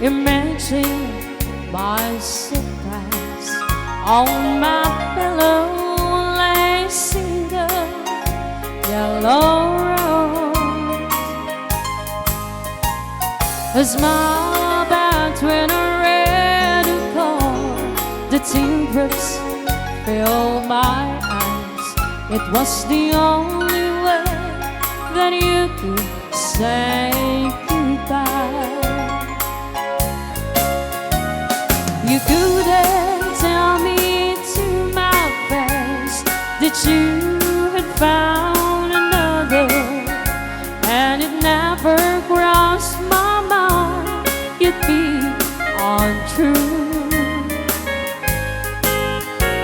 Imagine my surprise on my pillow, lay single yellow rose. A smile back when I read a call, the teardrops filled my eyes. It was the only way that you could say goodbye. You couldn't tell me to my face that you had found another, and it never crossed my mind you'd be untrue.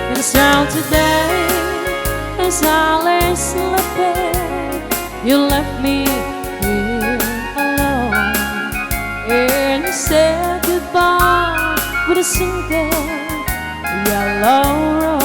And so today, as I lay sleeping, you left me here alone, and you said goodbye with a single yellow rose.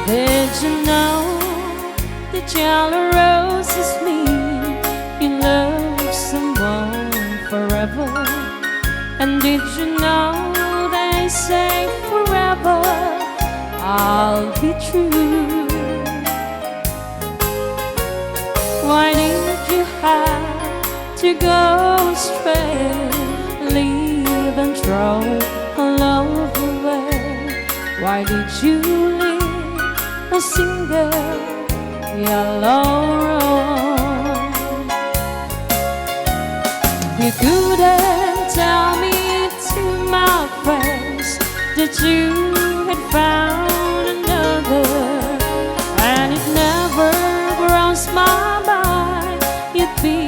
Did you know that yellow roses mean you love someone forever? And did you know they say forever I'll be true? Why did you have to go astray, leave and throw love away? Why did you leave a single yellow rose? You couldn't tell me to my face that you had found another, and it never crossed my mind you'd be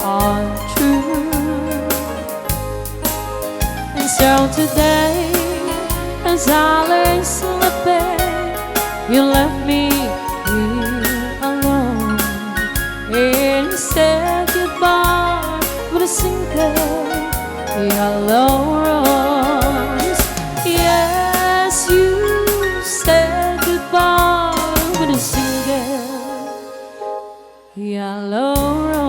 untrue. And so today, as I lay sleeping, you left me here alone, and you said goodbye with a single yellow rose. Yes, you said goodbye with a single yellow rose.